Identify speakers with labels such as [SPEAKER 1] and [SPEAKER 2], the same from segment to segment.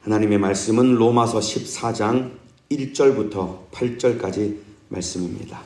[SPEAKER 1] 하나님의 말씀은 로마서 14장 1절부터 8절까지 말씀입니다.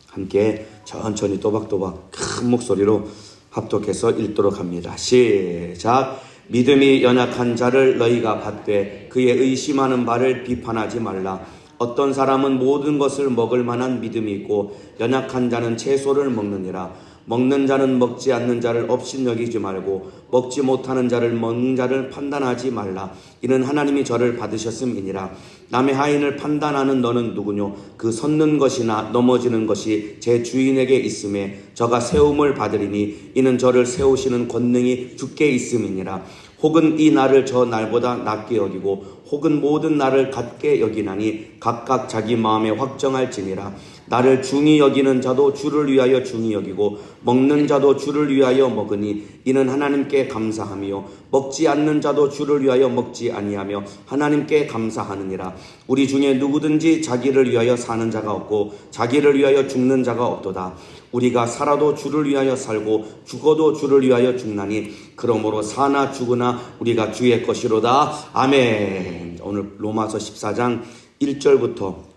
[SPEAKER 1] 함께 천천히 또박또박 큰 목소리로 합독해서 읽도록 합니다. 시작. 믿음이 연약한 자를 너희가 받되 그의 의심하는 바를 비판하지 말라. 어떤 사람은 모든 것을 먹을 만한 믿음이 있고 연약한 자는 채소를 먹느니라. 먹는 자는 먹지 않는 자를 업신여기지 말고 먹지 못하는 자를 먹는 자를 판단하지 말라. 이는 하나님이 저를 받으셨음이니라. 남의 하인을 판단하는 너는 누구뇨? 그 섰는 것이나 넘어지는 것이 제 주인에게 있음에 저가 세움을 받으리니 이는 저를 세우시는 권능이 주께 있음이니라. 혹은 이 날을 저 날보다 낮게 여기고 혹은 모든 날을 같게 여기나니 각각 자기 마음에 확정할지니라. 나를 중히 여기는 자도 주를 위하여 중히 여기고 먹는 자도 주를 위하여 먹으니 이는 하나님께 감사하며 먹지 않는 자도 주를 위하여 먹지 아니하며 하나님께 감사하느니라. 우리 중에 누구든지 자기를 위하여 사는 자가 없고 자기를 위하여 죽는 자가 없도다. 우리가 살아도 주를 위하여 살고 죽어도 주를 위하여 죽나니 그러므로 사나 죽으나 우리가 주의 것이로다. 아멘. 오늘 로마서 14장 1절부터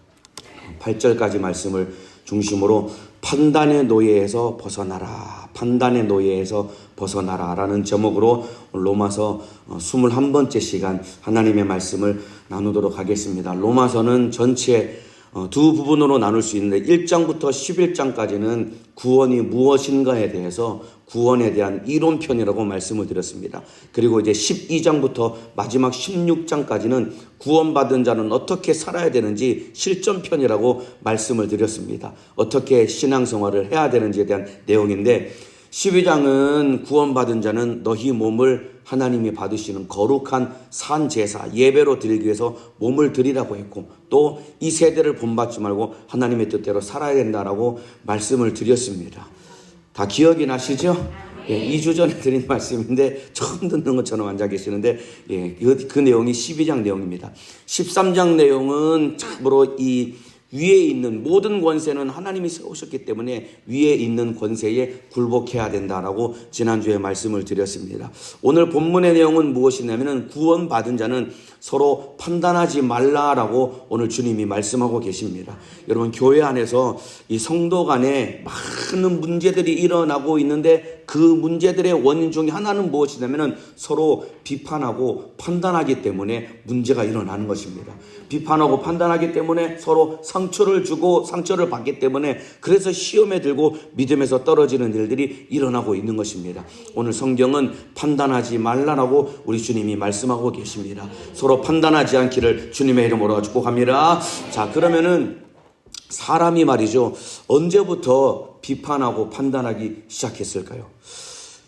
[SPEAKER 1] 8절까지 말씀을 중심으로 판단의 노예에서 벗어나라, 판단의 노예에서 벗어나라 라는 제목으로 로마서 21번째 시간 하나님의 말씀을 나누도록 하겠습니다. 로마서는 전체 두 부분으로 나눌 수 있는데 1장부터 11장까지는 구원이 무엇인가에 대해서 구원에 대한 이론편이라고 말씀을 드렸습니다. 그리고 이제 12장부터 마지막 16장까지는 구원받은 자는 어떻게 살아야 되는지 실전편이라고 말씀을 드렸습니다. 어떻게 신앙생활을 해야 되는지에 대한 내용인데 12장은 구원받은 자는 너희 몸을 하나님이 받으시는 거룩한 산제사 예배로 드리기 위해서 몸을 드리라고 했고 또 이 세대를 본받지 말고 하나님의 뜻대로 살아야 된다라고 말씀을 드렸습니다. 다 기억이 나시죠? 예, 2주 전에 드린 말씀인데 처음 듣는 것처럼 앉아 계시는데 예, 그 내용이 12장 내용입니다. 13장 내용은 참으로 이 위에 있는 모든 권세는 하나님이 세우셨기 때문에 위에 있는 권세에 굴복해야 된다라고 지난주에 말씀을 드렸습니다. 오늘 본문의 내용은 무엇이냐면 구원받은 자는 서로 판단하지 말라라고 오늘 주님이 말씀하고 계십니다. 여러분 교회 안에서 이 성도 간에 많은 문제들이 일어나고 있는데 그 문제들의 원인 중에 하나는 무엇이냐면 서로 비판하고 판단하기 때문에 문제가 일어나는 것입니다. 비판하고 판단하기 때문에 서로 상처를 주고 상처를 받기 때문에 그래서 시험에 들고 믿음에서 떨어지는 일들이 일어나고 있는 것입니다. 오늘 성경은 판단하지 말라라고 우리 주님이 말씀하고 계십니다. 서로 판단하지 않기를 주님의 이름으로 축복합니다. 자, 그러면은 사람이 말이죠. 언제부터 비판하고 판단하기 시작했을까요?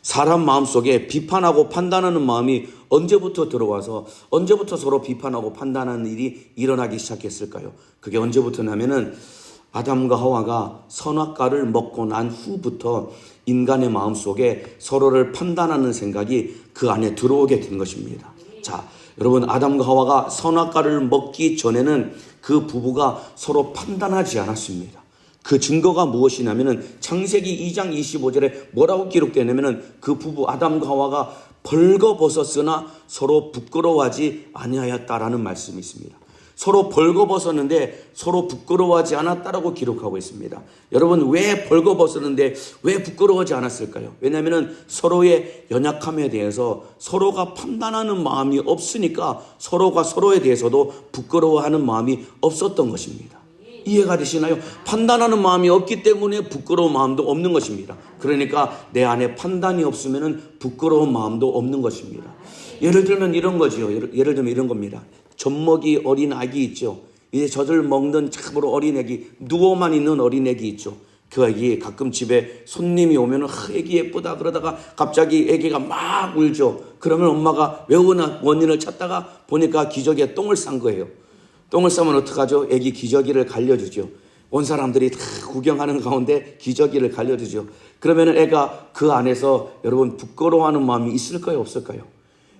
[SPEAKER 1] 사람 마음속에 비판하고 판단하는 마음이 언제부터 들어와서 언제부터 서로 비판하고 판단하는 일이 일어나기 시작했을까요? 그게 언제부터냐면은 아담과 하와가 선악과를 먹고 난 후부터 인간의 마음속에 서로를 판단하는 생각이 그 안에 들어오게 된 것입니다. 자, 여러분 아담과 하와가 선악과를 먹기 전에는 그 부부가 서로 판단하지 않았습니다. 그 증거가 무엇이냐면은 창세기 2장 25절에 뭐라고 기록되냐면은 그 부부 아담과 하와가 벌거벗었으나 서로 부끄러워하지 아니하였다라는 말씀이 있습니다. 서로 벌거벗었는데 서로 부끄러워하지 않았다라고 기록하고 있습니다. 여러분 왜 벌거벗었는데 왜 부끄러워하지 않았을까요? 왜냐하면 서로의 연약함에 대해서 서로가 판단하는 마음이 없으니까 서로가 서로에 대해서도 부끄러워하는 마음이 없었던 것입니다. 이해가 되시나요? 판단하는 마음이 없기 때문에 부끄러운 마음도 없는 것입니다. 그러니까 내 안에 판단이 없으면 부끄러운 마음도 없는 것입니다. 예를 들면 이런 거지요. 예를 들면 이런 겁니다. 젖먹이 어린 아기 있죠. 이제 젖을 먹는 참으로 어린 아기, 누워만 있는 어린 아기 있죠. 그 아기 가끔 집에 손님이 오면 아기 예쁘다 그러다가 갑자기 아기가 막 울죠. 그러면 엄마가 왜 우나 원인을 찾다가 보니까 기저귀에 똥을 싼 거예요. 똥을 싸면 어떡하죠? 애기 기저귀를 갈려주죠. 온 사람들이 다 구경하는 가운데 기저귀를 갈려주죠. 그러면 애가 그 안에서 여러분 부끄러워하는 마음이 있을까요? 없을까요?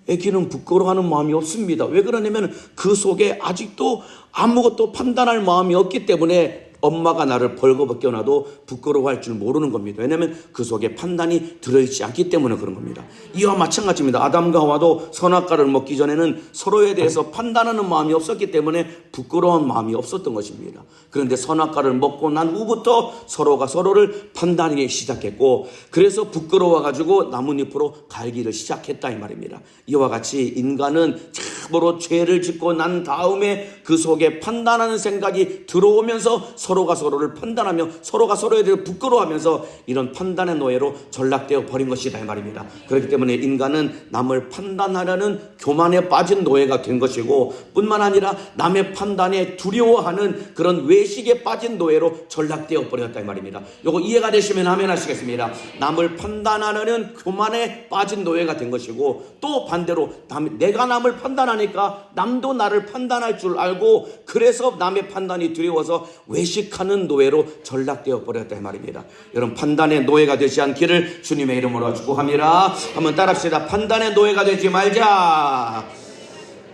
[SPEAKER 1] 애기는 부끄러워하는 마음이 없습니다. 왜 그러냐면 그 속에 아직도 아무것도 판단할 마음이 없기 때문에 엄마가 나를 벌거벗겨놔도 부끄러워할 줄 모르는 겁니다. 왜냐하면 그 속에 판단이 들어있지 않기 때문에 그런 겁니다. 이와 마찬가지입니다. 아담과 하와도 선악과를 먹기 전에는 서로에 대해서 판단하는 마음이 없었기 때문에 부끄러운 마음이 없었던 것입니다. 그런데 선악과를 먹고 난 후부터 서로가 서로를 판단하기 시작했고, 그래서 부끄러워가지고 나뭇잎으로 갈기를 시작했다 이 말입니다. 이와 같이 인간은 참으로 죄를 짓고 난 다음에 그 속에 판단하는 생각이 들어오면서 서로가 서로를 판단하며 서로가 서로에 대해 부끄러워하면서 이런 판단의 노예로 전락되어 버린 것이다 이 말입니다. 그렇기 때문에 인간은 남을 판단하려는 교만에 빠진 노예가 된 것이고, 뿐만 아니라 남의 판단에 두려워하는 그런 외식에 빠진 노예로 전락되어 버렸다 이 말입니다. 요거 이해가 되시면 아멘 하시겠습니다. 남을 판단하려는 교만에 빠진 노예가 된 것이고, 또 반대로 내가 남을 판단하니까 남도 나를 판단할 줄 알고, 그래서 남의 판단이 두려워서 외식하는 노예로 전락되어 버렸다 이 말입니다. 여러분, 판단의 노예가 되지 않기를 주님의 이름으로 축복합니다. 한번 따라합시다. 판단의 노예가 되지 말자.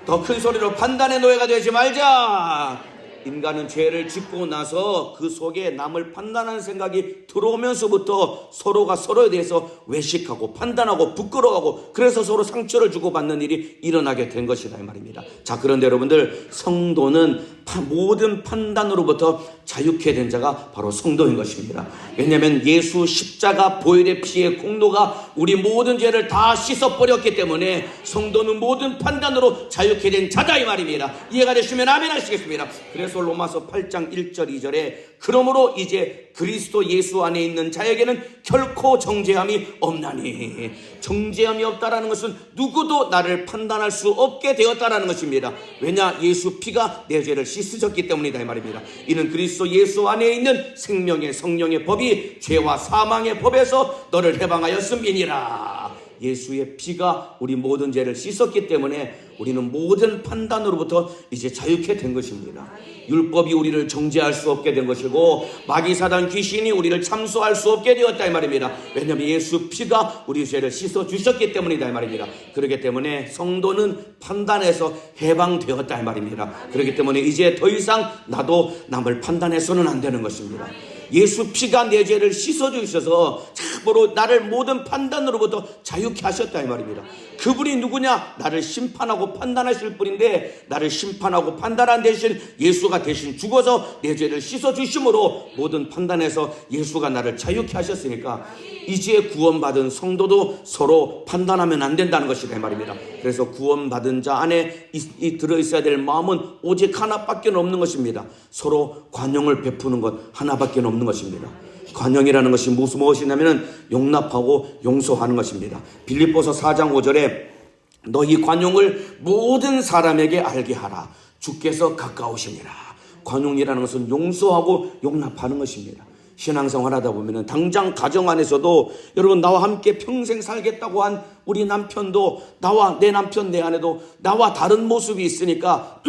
[SPEAKER 1] 더 큰 소리로 판단의 노예가 되지 말자. 인간은 죄를 짓고 나서 그 속에 남을 판단하는 생각이 들어오면서부터 서로가 서로에 대해서 외식하고 판단하고 부끄러워하고, 그래서 서로 상처를 주고받는 일이 일어나게 된 것이다 이 말입니다. 자, 그런데 여러분들, 성도는 모든 판단으로부터 자유케 된 자가 바로 성도인 것입니다. 왜냐하면 예수 십자가 보혈의 피의 공로가 우리 모든 죄를 다 씻어버렸기 때문에 성도는 모든 판단으로 자유케 된 자다 이 말입니다. 이해가 되시면 아멘 하시겠습니다. 그래서 로마서 8장 1절 2절에 그러므로 이제 그리스도 예수 안에 있는 자에게는 결코 정죄함이 없나니. 정죄함이 없다라는 것은 누구도 나를 판단할 수 없게 되었다라는 것입니다. 왜냐? 예수 피가 내 죄를 씻으셨기 때문이다 이 말입니다. 이는 그리스도 예수 안에 있는 생명의 성령의 법이 죄와 사망의 법에서 너를 해방하였음이니라. 예수의 피가 우리 모든 죄를 씻었기 때문에 우리는 모든 판단으로부터 이제 자유케 된 것입니다. 율법이 우리를 정죄할 수 없게 된 것이고, 마귀 사단 귀신이 우리를 참소할 수 없게 되었다 이 말입니다. 왜냐하면 예수 피가 우리 죄를 씻어 주셨기 때문이다 이 말입니다. 그렇기 때문에 성도는 판단에서 해방되었다 이 말입니다. 그렇기 때문에 이제 더 이상 나도 남을 판단해서는 안 되는 것입니다. 예수 피가 내 죄를 씻어주셔서 참으로 나를 모든 판단으로부터 자유케 하셨다 이 말입니다. 그분이 누구냐? 나를 심판하고 판단하실 분인데, 나를 심판하고 판단한 대신 예수가 대신 죽어서 내 죄를 씻어주심으로 모든 판단에서 예수가 나를 자유케 하셨으니까 이제 구원받은 성도도 서로 판단하면 안 된다는 것이다 이 말입니다. 그래서 구원받은 자 안에 들어있어야 될 마음은 오직 하나밖에 없는 것입니다. 서로 관용을 베푸는 것 하나밖에 없는 것입니다. 관용이라는 것이 무엇이냐면 용납하고 용서하는 것입니다. 빌립보서 4장 5절에 너희 관용을 모든 사람에게 알게 하라. 주께서 가까우시니라. 관용이라는 것은 용서하고 용납하는 것입니다. 신앙생활 하다 보면은 당장 가정 안에서도 여러분, 나와 함께 평생 살겠다고 한 우리 남편도, 내 남편 내 아내도 나와 다른 모습이 있으니까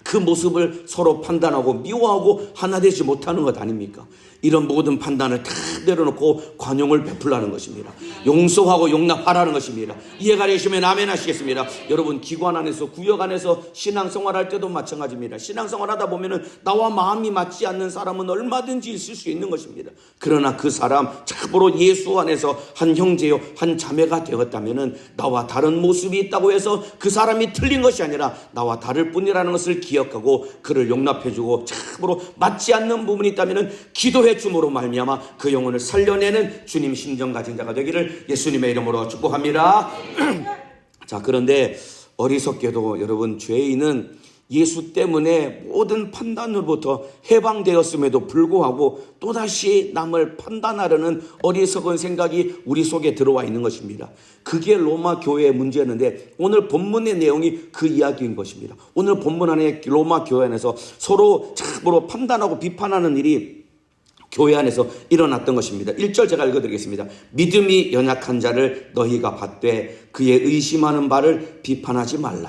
[SPEAKER 1] 그 모습을 서로 판단하고 미워하고 하나 되지 못하는 것 아닙니까? 이런 모든 판단을 다 내려놓고 관용을 베풀라는 것입니다. 용서하고 용납하라는 것입니다. 이해가 되시면 아멘 하시겠습니다. 여러분, 기관 안에서, 구역 안에서 신앙생활할 때도 마찬가지입니다. 신앙생활하다 보면은 나와 마음이 맞지 않는 사람은 얼마든지 있을 수 있는 것입니다. 그러나 그 사람 참으로 예수 안에서 한 형제요 한 자매가 되었다면은 나와 다른 모습이 있다고 해서 그 사람이 틀린 것이 아니라 나와 다를 뿐이라는 것을 기억하고 그를 용납해주고, 참으로 맞지 않는 부분이 있다면은 기도해 줌으로 말미암아 그 영혼을 살려내는 주님 심정 가진 자가 되기를 예수님의 이름으로 축복합니다. 자, 그런데 어리석게도 여러분, 죄인은 예수 때문에 모든 판단으로부터 해방되었음에도 불구하고 또다시 남을 판단하려는 어리석은 생각이 우리 속에 들어와 있는 것입니다. 그게 로마 교회의 문제였는데, 오늘 본문의 내용이 그 이야기인 것입니다. 오늘 본문 안에 로마 교회 안에서 서로 참으로 판단하고 비판하는 일이 교회 안에서 일어났던 것입니다. 1절 제가 읽어드리겠습니다. 믿음이 연약한 자를 너희가 받되 그의 의심하는 바를 비판하지 말라.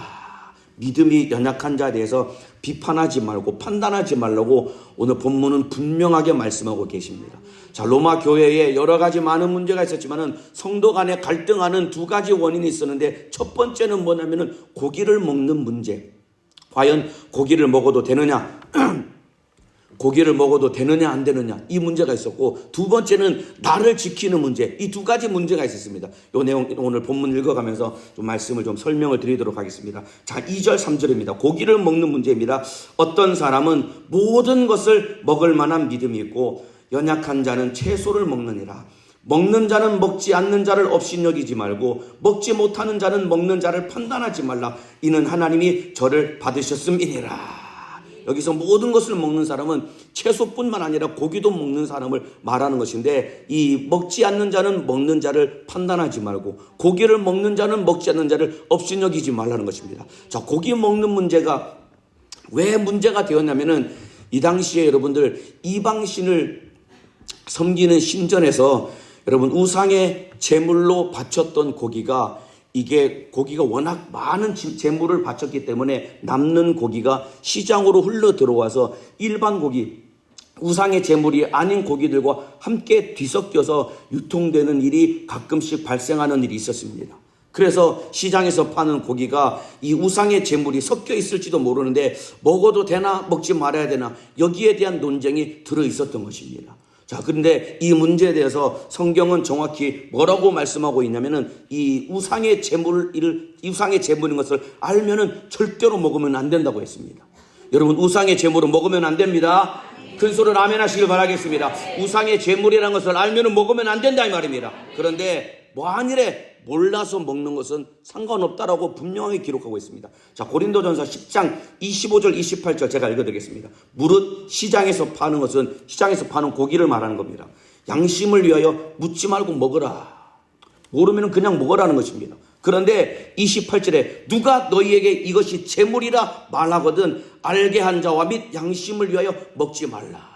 [SPEAKER 1] 믿음이 연약한 자에 대해서 비판하지 말고 판단하지 말라고 오늘 본문은 분명하게 말씀하고 계십니다. 자, 로마 교회에 여러 가지 많은 문제가 있었지만은 성도 간에 갈등하는 두 가지 원인이 있었는데, 첫 번째는 뭐냐면은 고기를 먹는 문제. 과연 고기를 먹어도 되느냐? 고기를 먹어도 되느냐 안 되느냐 이 문제가 있었고, 두 번째는 나를 지키는 문제, 이 두 가지 문제가 있었습니다. 이 내용 오늘 본문 읽어가면서 좀 말씀을 좀 설명을 드리도록 하겠습니다. 자, 2절 3절입니다. 고기를 먹는 문제입니다. 어떤 사람은 모든 것을 먹을 만한 믿음이 있고 연약한 자는 채소를 먹느니라. 먹는 자는 먹지 않는 자를 업신여기지 말고 먹지 못하는 자는 먹는 자를 판단하지 말라. 이는 하나님이 저를 받으셨음이니라. 여기서 모든 것을 먹는 사람은 채소뿐만 아니라 고기도 먹는 사람을 말하는 것인데, 이 먹지 않는 자는 먹는 자를 판단하지 말고 고기를 먹는 자는 먹지 않는 자를 업신여기지 말라는 것입니다. 자, 고기 먹는 문제가 왜 문제가 되었냐면은, 이 당시에 여러분들 이방신을 섬기는 신전에서 여러분 우상의 제물로 바쳤던 고기가, 이게 고기가 워낙 많은 제물을 바쳤기 때문에 남는 고기가 시장으로 흘러 들어와서 일반 고기, 우상의 제물이 아닌 고기들과 함께 뒤섞여서 유통되는 일이 가끔씩 발생하는 일이 있었습니다. 그래서 시장에서 파는 고기가 이 우상의 제물이 섞여 있을지도 모르는데 먹어도 되나 먹지 말아야 되나 여기에 대한 논쟁이 들어 있었던 것입니다. 자, 그런데 이 문제에 대해서 성경은 정확히 뭐라고 말씀하고 있냐면은, 이 우상의 제물인 것을 알면은 절대로 먹으면 안 된다고 했습니다. 여러분, 우상의 제물은 먹으면 안 됩니다. 큰 소리로 아멘 하시길 바라겠습니다. 우상의 제물이라는 것을 알면은 먹으면 안 된다 이 말입니다. 그런데 만일에 몰라서 먹는 것은 상관없다라고 분명히 기록하고 있습니다. 자, 고린도전서 10장 25절 28절 제가 읽어드리겠습니다. 무릇 시장에서 파는 것은 시장에서 파는 고기를 말하는 겁니다. 양심을 위하여 묻지 말고 먹으라. 모르면 그냥 먹으라는 것입니다. 그런데 28절에 누가 너희에게 이것이 제물이라 말하거든 알게 한 자와 및 양심을 위하여 먹지 말라.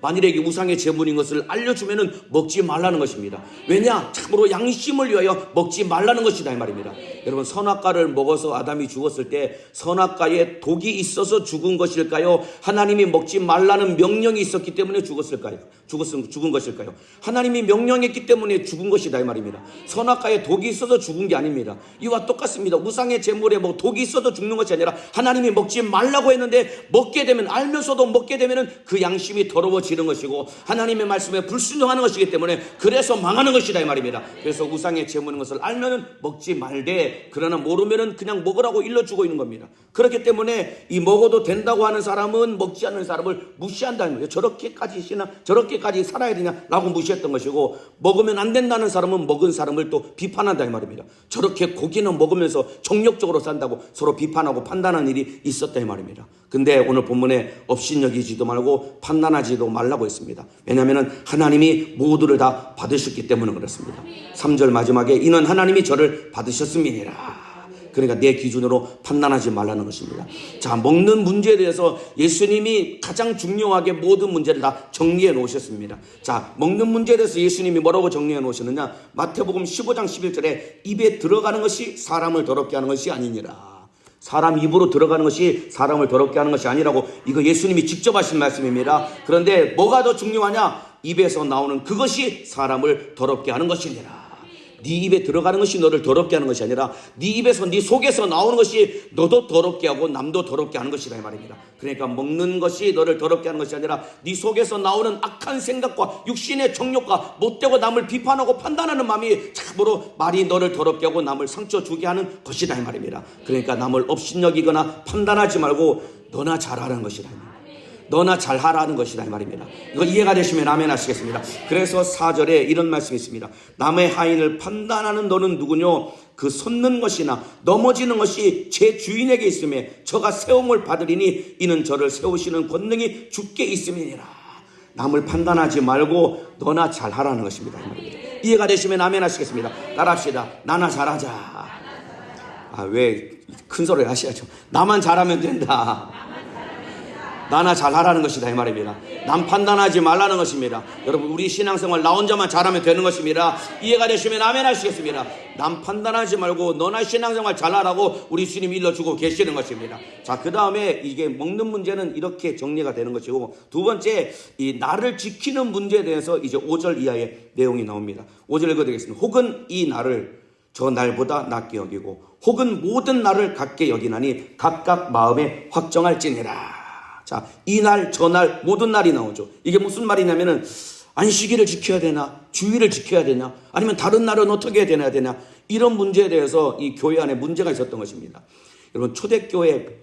[SPEAKER 1] 만일에 이게 우상의 제물인 것을 알려주면은 먹지 말라는 것입니다. 왜냐? 참으로 양심을 위하여 먹지 말라는 것이다 이 말입니다. 여러분, 선악과를 먹어서 아담이 죽었을 때 선악과에 독이 있어서 죽은 것일까요? 하나님이 먹지 말라는 명령이 있었기 때문에 죽은 것일까요? 하나님이 명령했기 때문에 죽은 것이다 이 말입니다. 선악과에 독이 있어서 죽은 게 아닙니다. 이와 똑같습니다. 우상의 제물에 뭐 독이 있어서 죽는 것이 아니라 하나님이 먹지 말라고 했는데 먹게 되면, 알면서도 먹게 되면은 그 양심이 더러워지는 것이고 하나님의 말씀에 불순종하는 것이기 때문에 그래서 망하는 것이다 이 말입니다. 그래서 우상의 제물인 것을 알면은 먹지 말되, 그러나 모르면은 그냥 먹으라고 일러주고 있는 겁니다. 그렇기 때문에 이 먹어도 된다고 하는 사람은 먹지 않는 사람을 무시한다는 거예요. 저렇게까지 살아야 되냐라고 무시했던 것이고, 먹으면 안 된다는 사람은 먹은 사람을 또 비판한다 이 말입니다. 저렇게 고기는 먹으면서 정력적으로 산다고 서로 비판하고 판단하는 일이 있었다 이 말입니다. 근데 오늘 본문에 업신여기지도 말고 판단하지도 말라고 했습니다. 왜냐하면 하나님이 모두를 다 받으셨기 때문에 그렇습니다. 3절 마지막에 이는 하나님이 저를 받으셨음이니라. 그러니까 내 기준으로 판단하지 말라는 것입니다. 자, 먹는 문제에 대해서 예수님이 가장 중요하게 모든 문제를 다 정리해 놓으셨습니다. 자, 먹는 문제에 대해서 예수님이 뭐라고 정리해 놓으셨느냐? 마태복음 15장 11절에 입에 들어가는 것이 사람을 더럽게 하는 것이 아니니라. 사람 입으로 들어가는 것이 사람을 더럽게 하는 것이 아니라고, 이거 예수님이 직접 하신 말씀입니다. 그런데 뭐가 더 중요하냐? 입에서 나오는 그것이 사람을 더럽게 하는 것이니라. 네 입에 들어가는 것이 너를 더럽게 하는 것이 아니라 네 입에서, 네 속에서 나오는 것이 너도 더럽게 하고 남도 더럽게 하는 것이다 이 말입니다. 그러니까 먹는 것이 너를 더럽게 하는 것이 아니라 네 속에서 나오는 악한 생각과 육신의 정욕과 못되고 남을 비판하고 판단하는 마음이 참으로 말이 너를 더럽게 하고 남을 상처 주게 하는 것이다 이 말입니다. 그러니까 남을 업신여기거나 판단하지 말고 너나 잘하라는 것이다. 너나 잘하라는 것이다 이 말입니다. 이거 이해가 되시면 아멘 하시겠습니다. 그래서 4절에 이런 말씀이 있습니다. 남의 하인을 판단하는 너는 누구뇨? 그 솟는 것이나 넘어지는 것이 제 주인에게 있음에 저가 세움을 받으리니 이는 저를 세우시는 권능이 주께 있음이니라. 남을 판단하지 말고 너나 잘하라는 것입니다. 이해가 되시면 아멘 하시겠습니다. 따라합시다. 나나 잘하자. 왜 큰 소리 하셔야죠. 나만 잘하면 된다. 나나 잘하라는 것이다 이 말입니다. 남 판단하지 말라는 것입니다. 여러분, 우리 신앙생활 나 혼자만 잘하면 되는 것입니다. 이해가 되시면 아멘 하시겠습니다. 남 판단하지 말고 너나 신앙생활 잘하라고 우리 주님이 일러주고 계시는 것입니다. 자, 그 다음에 이게 먹는 문제는 이렇게 정리가 되는 것이고, 두 번째 이 나를 지키는 문제에 대해서 이제 5절 이하의 내용이 나옵니다. 5절 읽어드리겠습니다. 혹은 이 나를 저 날보다 낮게 여기고 혹은 모든 날을 같게 여기나니 각각 마음에 확정할지니라. 자, 이날 저날 모든 날이 나오죠. 이게 무슨 말이냐면은 안식일을 지켜야 되나, 주일을 지켜야 되냐, 아니면 다른 날은 어떻게 해야 되냐, 이런 문제에 대해서 이 교회 안에 문제가 있었던 것입니다. 여러분, 초대교회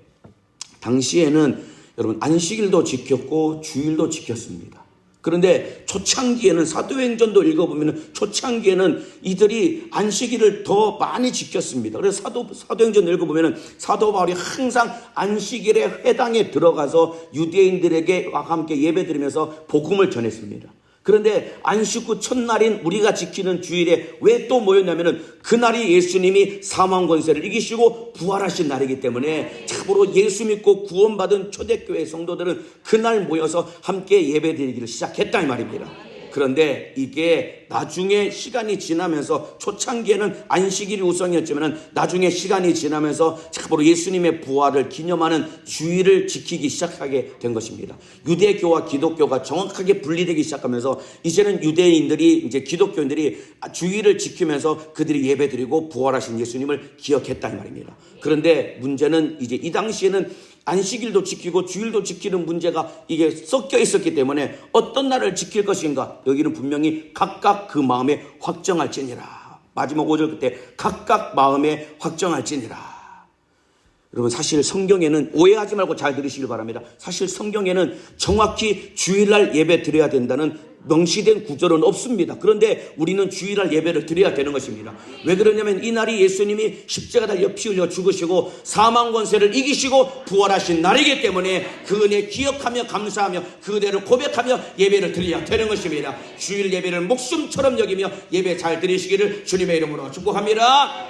[SPEAKER 1] 당시에는 여러분 안식일도 지켰고 주일도 지켰습니다. 그런데 초창기에는 사도행전도 읽어보면 초창기에는 이들이 안식일을 더 많이 지켰습니다. 그래서 사도행전 읽어보면 사도 바울이 항상 안식일의 회당에 들어가서 유대인들에게 함께 예배드리면서 복음을 전했습니다. 그런데 안식 후 첫날인 우리가 지키는 주일에 왜 또 모였냐면은 그날이 예수님이 사망 권세를 이기시고 부활하신 날이기 때문에 참으로 예수 믿고 구원받은 초대교회 성도들은 그날 모여서 함께 예배드리기를 시작했다 이 말입니다. 그런데 이게 나중에 시간이 지나면서 초창기에는 안식일이 우선이었지만 나중에 시간이 지나면서 참으로 예수님의 부활을 기념하는 주일을 지키기 시작하게 된 것입니다. 유대교와 기독교가 정확하게 분리되기 시작하면서 이제는 유대인들이 이제 기독교인들이 주일을 지키면서 그들이 예배드리고 부활하신 예수님을 기억했다 이 말입니다. 그런데 문제는 이제 이 당시에는 안식일도 지키고 주일도 지키는 문제가 이게 섞여 있었기 때문에 어떤 날을 지킬 것인가 여기는 분명히 각각 그 마음에 확정할지니라. 마지막 5절 그때 각각 마음에 확정할지니라. 여러분 사실 성경에는 오해하지 말고 잘 들으시길 바랍니다. 사실 성경에는 정확히 주일날 예배 드려야 된다는 명시된 구절은 없습니다. 그런데 우리는 주일날 예배를 드려야 되는 것입니다. 왜 그러냐면 이날이 예수님이 십자가 달려 피 흘려 죽으시고 사망 권세를 이기시고 부활하신 날이기 때문에 그 은혜 기억하며 감사하며 그 은혜를 고백하며 예배를 드려야 되는 것입니다. 주일 예배를 목숨처럼 여기며 예배 잘 드리시기를 주님의 이름으로 축복합니다.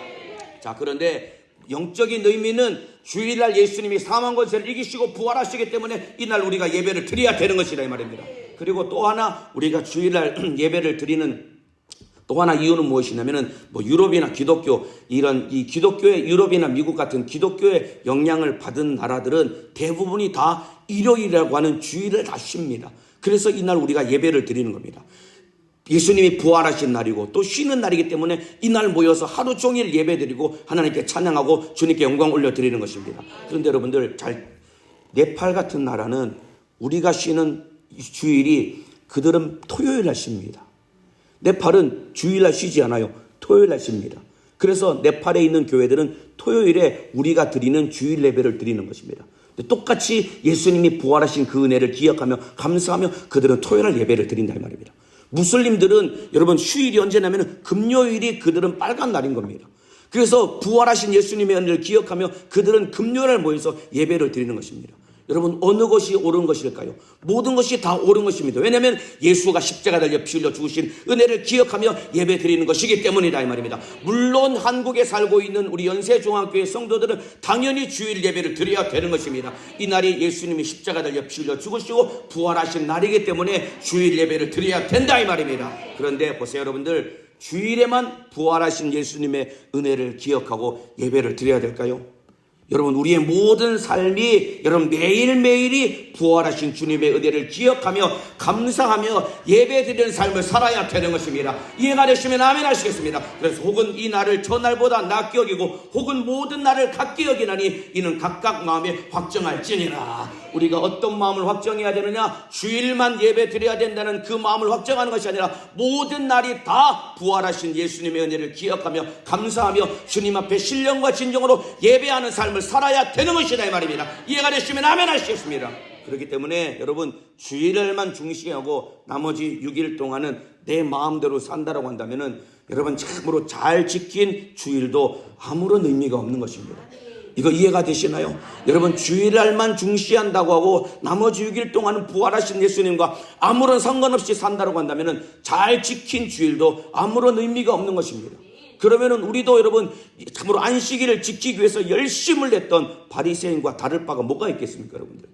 [SPEAKER 1] 자, 그런데 영적인 의미는 주일날 예수님이 사망 권세를 이기시고 부활하시기 때문에 이날 우리가 예배를 드려야 되는 것이라 이 말입니다. 그리고 또 하나 우리가 주일날 예배를 드리는 또 하나 이유는 무엇이냐면은 유럽이나 기독교 이런 이 기독교의 유럽이나 미국 같은 기독교의 영향을 받은 나라들은 대부분이 다 일요일이라고 하는 주일을 다 쉽니다. 그래서 이날 우리가 예배를 드리는 겁니다. 예수님이 부활하신 날이고 또 쉬는 날이기 때문에 이날 모여서 하루 종일 예배드리고 하나님께 찬양하고 주님께 영광 올려드리는 것입니다. 그런데 여러분들 네팔 같은 나라는 우리가 쉬는 주일이 그들은 토요일 날 쉽니다. 네팔은 주일 날 쉬지 않아요. 토요일 날 쉽니다. 그래서 네팔에 있는 교회들은 토요일에 우리가 드리는 주일 예배를 드리는 것입니다. 똑같이 예수님이 부활하신 그 은혜를 기억하며 감사하며 그들은 토요일 날 예배를 드린다 이 말입니다. 무슬림들은 여러분 휴일이 언제냐면 금요일이 그들은 빨간 날인 겁니다. 그래서 부활하신 예수님의 은혜를 기억하며 그들은 금요일에 모여서 예배를 드리는 것입니다. 여러분 어느 것이 옳은 것일까요? 모든 것이 다 옳은 것입니다. 왜냐하면 예수가 십자가 달려 피 흘려 죽으신 은혜를 기억하며 예배 드리는 것이기 때문이다 이 말입니다. 물론 한국에 살고 있는 우리 연세중앙교회 성도들은 당연히 주일 예배를 드려야 되는 것입니다. 이날이 예수님이 십자가 달려 피 흘려 죽으시고 부활하신 날이기 때문에 주일 예배를 드려야 된다 이 말입니다. 그런데 보세요 여러분들, 주일에만 부활하신 예수님의 은혜를 기억하고 예배를 드려야 될까요? 여러분 우리의 모든 삶이 여러분 매일매일이 부활하신 주님의 은혜를 기억하며 감사하며 예배드리는 삶을 살아야 되는 것입니다. 이해가 되시면 아멘 하시겠습니다. 그래서 혹은 이 날을 저 날보다 낫게 여기고 혹은 모든 날을 같게 여기나니 이는 각각 마음에 확정할지니라. 우리가 어떤 마음을 확정해야 되느냐? 주일만 예배 드려야 된다는 그 마음을 확정하는 것이 아니라 모든 날이 다 부활하신 예수님의 은혜를 기억하며 감사하며 주님 앞에 신령과 진정으로 예배하는 삶을 살아야 되는 것이다 이 말입니다. 이해가 되시면 아멘 하시겠습니다. 그렇기 때문에 여러분 주일을만 중시하고 나머지 6일 동안은 내 마음대로 산다라고 한다면은 여러분 참으로 잘 지킨 주일도 아무런 의미가 없는 것입니다. 이거 이해가 되시나요? 여러분 주일날만 중시한다고 하고 나머지 6일 동안은 부활하신 예수님과 아무런 상관없이 산다고 한다면 잘 지킨 주일도 아무런 의미가 없는 것입니다. 그러면은 우리도 여러분 참으로 안식일을 지키기 위해서 열심을 냈던 바리새인과 다를 바가 뭐가 있겠습니까 여러분들?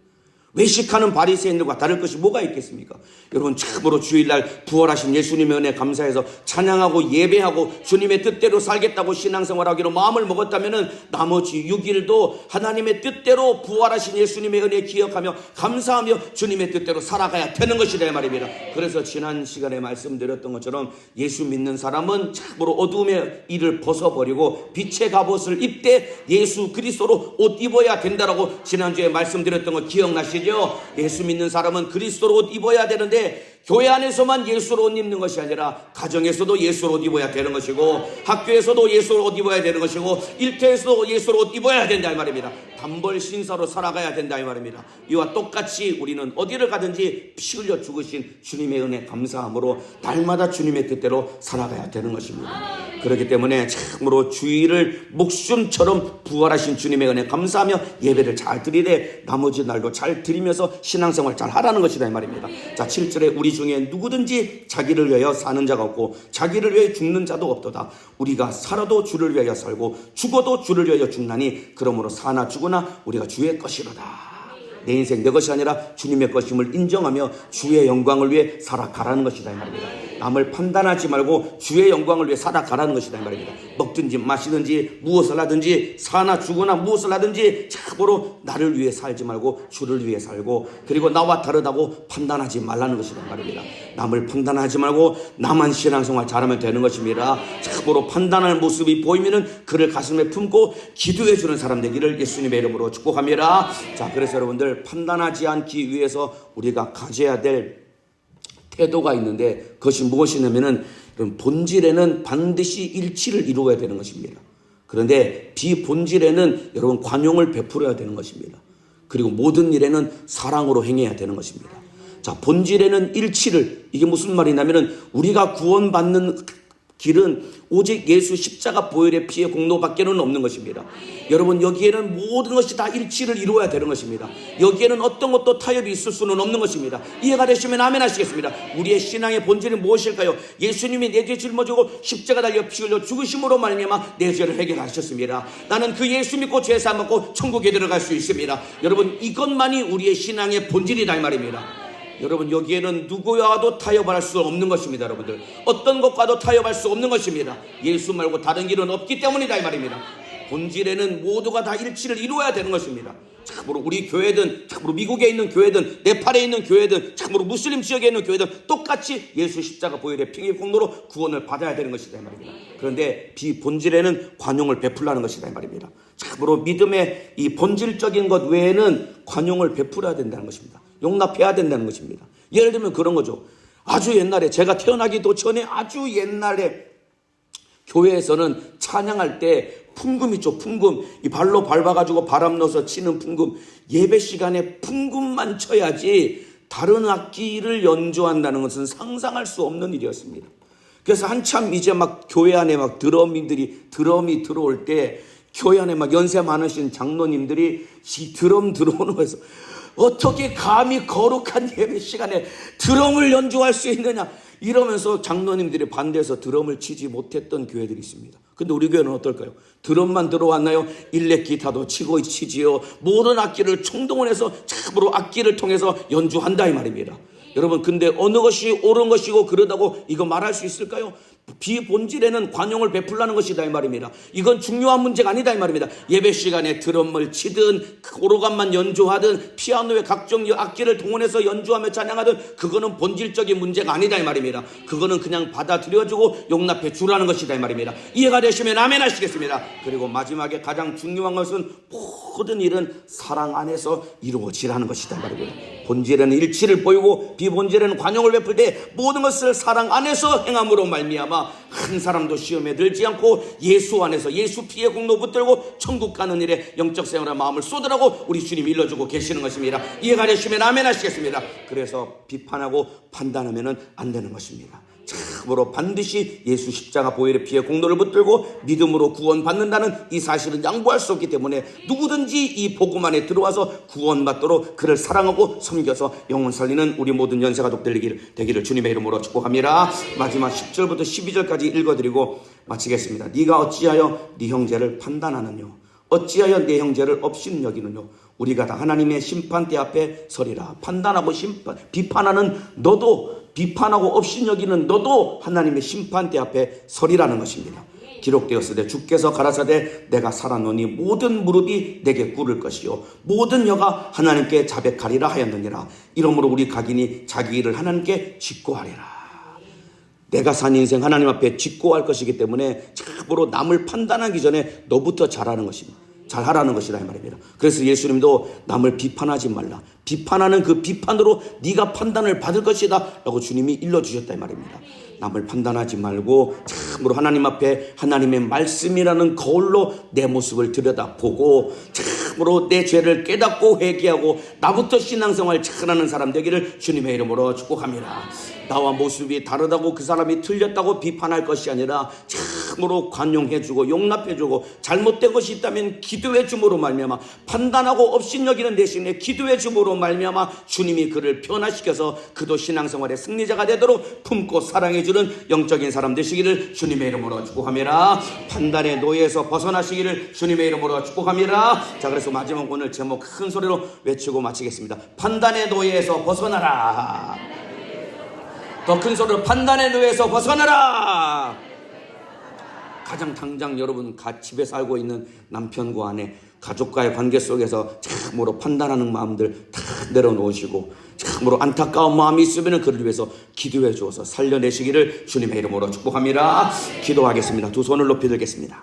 [SPEAKER 1] 외식하는 바리새인들과 다를 것이 뭐가 있겠습니까? 여러분 참으로 주일날 부활하신 예수님의 은혜 감사해서 찬양하고 예배하고 주님의 뜻대로 살겠다고 신앙생활하기로 마음을 먹었다면 나머지 6일도 하나님의 뜻대로 부활하신 예수님의 은혜 기억하며 감사하며 주님의 뜻대로 살아가야 되는 것이다 이 말입니다. 그래서 지난 시간에 말씀드렸던 것처럼 예수 믿는 사람은 참으로 어두움의 일을 벗어버리고 빛의 갑옷을 입되 예수 그리스도로 옷 입어야 된다라고 지난주에 말씀드렸던 거 기억나시죠? 아시죠? 예수 믿는 사람은 그리스도로 옷 입어야 되는데 교회 안에서만 예수로 옷 입는 것이 아니라 가정에서도 예수로 옷 입어야 되는 것이고 학교에서도 예수로 옷 입어야 되는 것이고 일터에서도 예수로 옷 입어야 된다 이 말입니다. 단벌 신사로 살아가야 된다 이 말입니다. 이와 똑같이 우리는 어디를 가든지 피 흘려 죽으신 주님의 은혜 감사함으로 날마다 주님의 뜻대로 살아가야 되는 것입니다. 그렇기 때문에 참으로 주일을 목숨처럼 부활하신 주님의 은혜 감사하며 예배를 잘 드리되 나머지 날도 잘 드리면서 신앙생활 잘 하라는 것이다 이 말입니다. 자, 7절에 우리 중에 누구든지 자기를 위하여 사는 자가 없고 자기를 위해 죽는 자도 없도다. 우리가 살아도 주를 위하여 살고 죽어도 주를 위하여 죽나니 그러므로 사나 죽으나 우리가 주의 것이로다. 내 인생 내 것이 아니라 주님의 것임을 인정하며 주의 영광을 위해 살아가라는 것이다 이 말입니다. 남을 판단하지 말고 주의 영광을 위해 살아가라는 것이다 이 말입니다. 먹든지 마시든지 무엇을 하든지 사나 죽으나 무엇을 하든지 참으로 나를 위해 살지 말고 주를 위해 살고 그리고 나와 다르다고 판단하지 말라는 것이다 이 말입니다. 남을 판단하지 말고 나만 신앙생활 잘하면 되는 것입니다. 참으로 판단하는 모습이 보이면은 그를 가슴에 품고 기도해 주는 사람 되기를 예수님의 이름으로 축복합니다. 자, 그래서 여러분들 판단하지 않기 위해서 우리가 가져야 될 태도가 있는데 그것이 무엇이냐면은 본질에는 반드시 일치를 이루어야 되는 것입니다. 그런데 비본질에는 여러분 관용을 베풀어야 되는 것입니다. 그리고 모든 일에는 사랑으로 행해야 되는 것입니다. 자, 본질에는 일치를, 이게 무슨 말이냐면은 우리가 구원받는 길은 오직 예수 십자가 보혈의 피의 공로밖에는 없는 것입니다. 여러분, 여기에는 모든 것이 다 일치를 이루어야 되는 것입니다. 여기에는 어떤 것도 타협이 있을 수는 없는 것입니다. 이해가 되시면 아멘 하시겠습니다. 우리의 신앙의 본질이 무엇일까요? 예수님이 내 죄 짊어지고 십자가 달려 피 흘려 죽으심으로 말미암아 내 죄를 해결하셨습니다. 나는 그 예수 믿고 죄 사함 받고 천국에 들어갈 수 있습니다. 여러분, 이것만이 우리의 신앙의 본질이다 이 말입니다. 여러분, 여기에는 누구와도 타협할 수 없는 것입니다. 여러분들, 어떤 것과도 타협할 수 없는 것입니다. 예수 말고 다른 길은 없기 때문이다 이 말입니다. 본질에는 모두가 다 일치를 이루어야 되는 것입니다. 참으로 우리 교회든 참으로 미국에 있는 교회든 네팔에 있는 교회든 참으로 무슬림 지역에 있는 교회든 똑같이 예수 십자가 보혈의 피의 공로로 구원을 받아야 되는 것이다 이 말입니다. 그런데 비본질에는 관용을 베풀라는 것이다 이 말입니다. 참으로 믿음의 이 본질적인 것 외에는 관용을 베풀어야 된다는 것입니다. 용납해야 된다는 것입니다. 예를 들면 그런 거죠. 아주 옛날에, 제가 태어나기도 전에 아주 옛날에 교회에서는 찬양할 때 풍금 있죠. 풍금, 이 발로 밟아가지고 바람 넣어서 치는 풍금, 예배 시간에 풍금만 쳐야지 다른 악기를 연주한다는 것은 상상할 수 없는 일이었습니다. 그래서 한참 이제 막 교회 안에 막 드럼이 들어올 때 교회 안에 막 연세 많으신 장로님들이 이 드럼 들어오는 거에서 어떻게 감히 거룩한 예배 시간에 드럼을 연주할 수 있느냐 이러면서 장로님들이 반대해서 드럼을 치지 못했던 교회들이 있습니다. 근데 우리 교회는 어떨까요? 드럼만 들어왔나요? 일렉 기타도 치지요. 모든 악기를 총동원해서 참으로 악기를 통해서 연주한다 이 말입니다. 여러분, 근데 어느 것이 옳은 것이고 그러다고 이거 말할 수 있을까요? 비본질에는 관용을 베풀라는 것이다 이 말입니다. 이건 중요한 문제가 아니다 이 말입니다. 예배 시간에 드럼을 치든 오르간만 연주하든 피아노의 각종 악기를 동원해서 연주하며 찬양하든 그거는 본질적인 문제가 아니다 이 말입니다. 그거는 그냥 받아들여주고 용납해 주라는 것이다 이 말입니다. 이해가 되시면 아멘 하시겠습니다. 그리고 마지막에 가장 중요한 것은 모든 일은 사랑 안에서 이루어지라는 것이다 이 말입니다. 본질에는 일치를 보이고 비본질에는 관용을 베풀 때 모든 것을 사랑 안에서 행함으로 말미암아 한 사람도 시험에 들지 않고 예수 안에서 예수 피의 공로 붙들고 천국 가는 일에 영적 생활에 마음을 쏟으라고 우리 주님이 일러주고 계시는 것입니다. 이해가 되시면 아멘 하시겠습니다. 그래서 비판하고 판단하면 안 되는 것입니다. 참으로 반드시 예수 십자가 보혈의 피의 공로를 붙들고 믿음으로 구원받는다는 이 사실은 양보할 수 없기 때문에 누구든지 이 복음 안에 들어와서 구원받도록 그를 사랑하고 섬겨서 영혼 살리는 우리 모든 연세가족 되기를 주님의 이름으로 축복합니다. 마지막 10절부터 12절까지 읽어드리고 마치겠습니다. 네가 어찌하여 네 형제를 판단하느뇨? 어찌하여 내 형제를 업신 여기느뇨? 우리가 다 하나님의 심판대 앞에 서리라. 판단하고 비판하는 너도, 비판하고 업신 여기는 너도 하나님의 심판대 앞에 서리라는 것입니다. 기록되었으되 주께서 가라사대 내가 살아노니 모든 무릎이 내게 꿇을 것이요 모든 혀가 하나님께 자백하리라 하였느니라. 이러므로 우리 각인이 자기 일을 하나님께 직고하리라. 내가 산 인생 하나님 앞에 직고할 것이기 때문에 참으로 남을 판단하기 전에 너부터 잘하는 것입니다. 잘하라는 것이다 이 말입니다. 그래서 예수님도 남을 비판하지 말라, 비판하는 그 비판으로 네가 판단을 받을 것이다 라고 주님이 일러주셨다 이 말입니다. 남을 판단하지 말고 참으로 하나님 앞에 하나님의 말씀이라는 거울로 내 모습을 들여다보고 참으로 내 죄를 깨닫고 회개하고 나부터 신앙생활 잘하는 사람 되기를 주님의 이름으로 축복합니다. 나와 모습이 다르다고 그 사람이 틀렸다고 비판할 것이 아니라 참으로 관용해주고 용납해주고 잘못된 것이 있다면 기도해줌으로 말미암아 판단하고 업신여기는 대신에 기도해줌으로 말미암아 주님이 그를 변화시켜서 그도 신앙생활의 승리자가 되도록 품고 사랑해주는 영적인 사람 되시기를 주님의 이름으로 축복합니다. 판단의 노예에서 벗어나시기를 주님의 이름으로 축복합니다. 자, 그래서 마지막 오늘 제목 큰 소리로 외치고 마치겠습니다. 판단의 노예에서 벗어나라. 더 큰 소리로 판단의 노예에서 벗어나라. 가장 당장 여러분 집에 살고 있는 남편과 아내 가족과의 관계 속에서 참으로 판단하는 마음들 다 내려놓으시고 참으로 안타까운 마음이 있으면 그를 위해서 기도해 주어서 살려내시기를 주님의 이름으로 축복합니다. 기도하겠습니다. 두 손을 높이 들겠습니다.